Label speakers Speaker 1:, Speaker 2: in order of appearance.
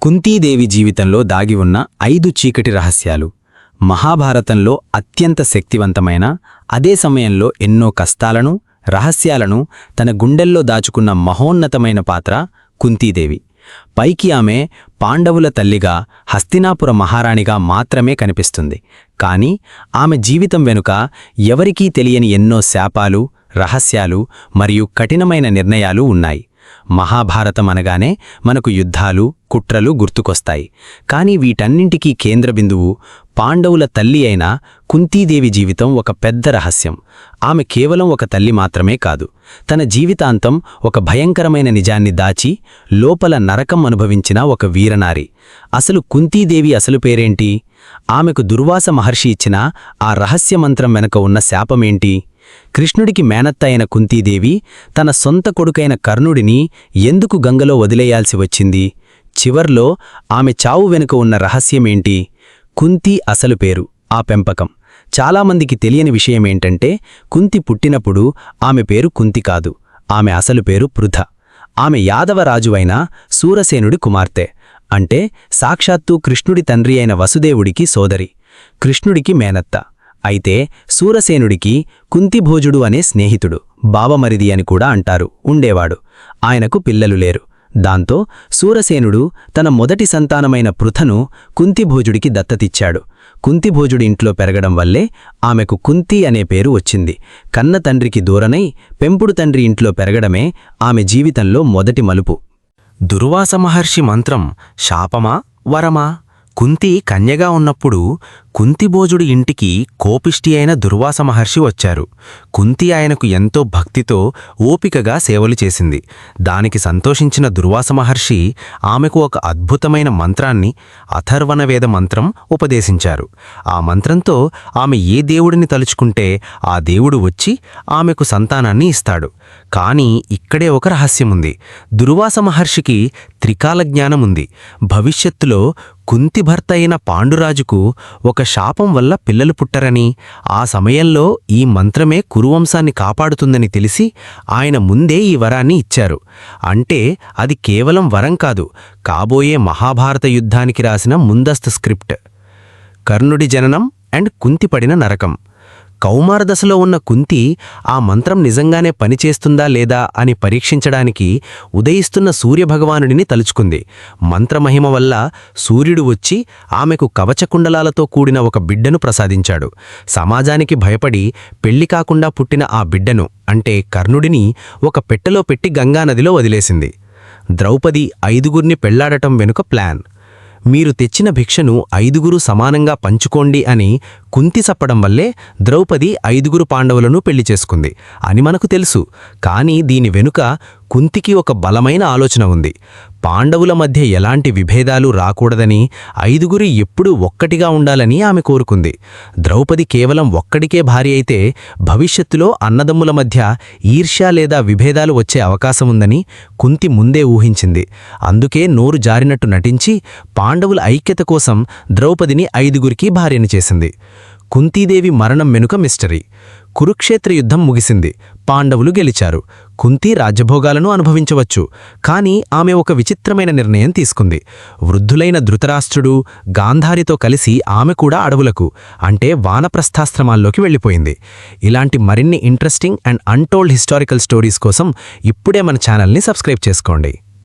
Speaker 1: కుంతీదేవి జీవితంలో దాగి ఉన్న 5 చీకటి రహస్యాలు. మహాభారతంలో అత్యంత శక్తివంతమైన, అదే సమయంలో ఎన్నో కష్టాలను, రహస్యాలను తన గుండెల్లో దాచుకున్న మహోన్నతమైన పాత్ర కుంతీదేవి. పైకి ఆమె పాండవుల తల్లిగా, హస్తినాపుర మహారాణిగా మాత్రమే కనిపిస్తుంది. కాని ఆమె జీవితం వెనుక ఎవరికీ తెలియని ఎన్నో శాపాలు, రహస్యాలు మరియు కఠినమైన నిర్ణయాలు ఉన్నాయి. మహాభారతం అనగానే మనకు యుద్ధాలు, కుట్రలు గుర్తుకొస్తాయి. కాని వీటన్నింటికీ కేంద్రబిందువు పాండవుల తల్లి అయిన కుంతీదేవి జీవితం ఒక పెద్ద రహస్యం. ఆమె కేవలం ఒక తల్లి మాత్రమే కాదు, తన జీవితాంతం ఒక భయంకరమైన నిజాన్ని దాచి లోపల నరకం అనుభవించిన ఒక వీరనారి. అసలు కుంతీదేవి అసలు పేరేంటి? ఆమెకు దుర్వాస మహర్షి ఇచ్చిన ఆ రహస్యమంత్రం వెనుక ఉన్న శాపమేంటి? కృష్ణుడికి మేనత్త అయిన కుంతీదేవి తన సొంత కొడుకైన కర్ణుడిని ఎందుకు గంగలో వదిలేయాల్సి వచ్చింది? చివర్లో ఆమె చావు వెనుక ఉన్న రహస్యమేంటి? కుంతి అసలు పేరు, ఆ పెంపకం. చాలామందికి తెలియని విషయమేంటంటే, కుంతి పుట్టినప్పుడు ఆమె పేరు కుంతి కాదు, ఆమె అసలు పేరు పృథ. ఆమె యాదవరాజు అయిన సూరసేనుడి కుమార్తె. అంటే సాక్షాత్తు కృష్ణుడి తండ్రి అయిన వసుదేవుడికి సోదరి, కృష్ణుడికి మేనత్త. అయితే సూరసేనుడికి కుంతిభోజుడు అనే స్నేహితుడు, బావమరిది అని కూడా అంటారు, ఉండేవాడు. ఆయనకు పిల్లలు లేరు. దాంతో సూరసేనుడు తన మొదటి సంతానమైన పృథను కుంతిభోజుడికి దత్తతిచ్చాడు. కుంతిభోజుడి ఇంట్లో పెరగడం వల్లే ఆమెకు కుంతి అనే పేరు వచ్చింది. కన్న తండ్రికి దూరనై పెంపుడు తండ్రి ఇంట్లో పెరగడమే ఆమె జీవితంలో మొదటి మలుపు.
Speaker 2: దుర్వాస మహర్షి మంత్రం శాపమా, వరమా? కుంతి కన్యగా ఉన్నప్పుడు కుంతిభోజుడి ఇంటికి కోపిష్టి అయిన దుర్వాస మహర్షి వచ్చారు. కుంతి ఆయనకు ఎంతో భక్తితో, ఓపికగా సేవలు చేసింది. దానికి సంతోషించిన దుర్వాస మహర్షి ఆమెకు ఒక అద్భుతమైన మంత్రాన్ని, అథర్వణవేద మంత్రం ఉపదేశించారు. ఆ మంత్రంతో ఆమె ఏ దేవుడిని తలుచుకుంటే ఆ దేవుడు వచ్చి ఆమెకు సంతానాన్ని ఇస్తాడు. కాని ఇక్కడే ఒక రహస్యముంది. దుర్వాస మహర్షికి త్రికాల జ్ఞానముంది. భవిష్యత్తులో కుంతి భర్త అయిన పాండురాజుకు ఒక శాపం వల్ల పిల్లలు పుట్టరని, ఆ సమయంలో ఈ మంత్రమే కురువంశాన్ని కాపాడుతుందని తెలిసి ఆయన ముందే ఈ వరాన్ని ఇచ్చారు. అంటే అది కేవలం వరం కాదు, కాబోయే మహాభారత యుద్ధానికి రాసిన ముందస్తు స్క్రిప్ట్. కర్ణుడి జననం అండ్ కుంతి పడిన నరకం. కౌమారదశలో ఉన్న కుంతి ఆ మంత్రం నిజంగానే పనిచేస్తుందా లేదా అని పరీక్షించడానికి ఉదయిస్తున్న సూర్యభగవానుడిని తలుచుకుంది. మంత్రమహిమ వల్ల సూర్యుడు వచ్చి ఆమెకు కవచకుండలాలతో కూడిన ఒక బిడ్డను ప్రసాదించాడు. సమాజానికి భయపడి పెళ్లి కాకుండా పుట్టిన ఆ బిడ్డను, అంటే కర్ణుడిని, ఒక పెట్టెలో పెట్టి గంగానదిలో వదిలేసింది. ద్రౌపది 5గురిని పెళ్లాడటం వెనుక ప్లాన్. మీరు తెచ్చిన భిక్షను 5గురు సమానంగా పంచుకోండి అని కుంతి చెప్పడం వల్లే ద్రౌపది 5గురు పాండవులను పెళ్లి చేసుకుంది అని మనకు తెలుసు. కాని దీని వెనుక కుంతికి ఒక బలమైన ఆలోచన ఉంది. పాండవుల మధ్య ఎలాంటి విభేదాలు రాకూడదని, 5గురు ఎప్పుడూ ఒక్కటిగా ఉండాలని ఆమె కోరుకుంది. ద్రౌపది కేవలం ఒక్కడికే భార్య అయితే భవిష్యత్తులో అన్నదమ్ముల మధ్య ఈర్ష్య లేదా విభేదాలు వచ్చే అవకాశముందని కుంతి ముందే ఊహించింది. అందుకే నోరు జారినట్టు నటించి పాండవుల ఐక్యత కోసం ద్రౌపదిని 5గురికి భార్యను చేసింది. కుంతీదేవి మరణం వెనుక మిస్టరీ. కురుక్షేత్ర యుద్ధం ముగిసింది, పాండవులు గెలిచారు. కుంతి రాజ్యభోగాలను అనుభవించవచ్చు. కాని ఆమె ఒక విచిత్రమైన నిర్ణయం తీసుకుంది. వృద్ధులైన ధృతరాష్ట్రుడు, గాంధారితో కలిసి ఆమె కూడా అడవులకు, అంటే వానప్రస్థాశ్రమాల్లోకి వెళ్ళిపోయింది. ఇలాంటి మరిన్ని interesting and untold historical stories కోసం ఇప్పుడే మన ఛానల్ని సబ్స్క్రైబ్ చేసుకోండి.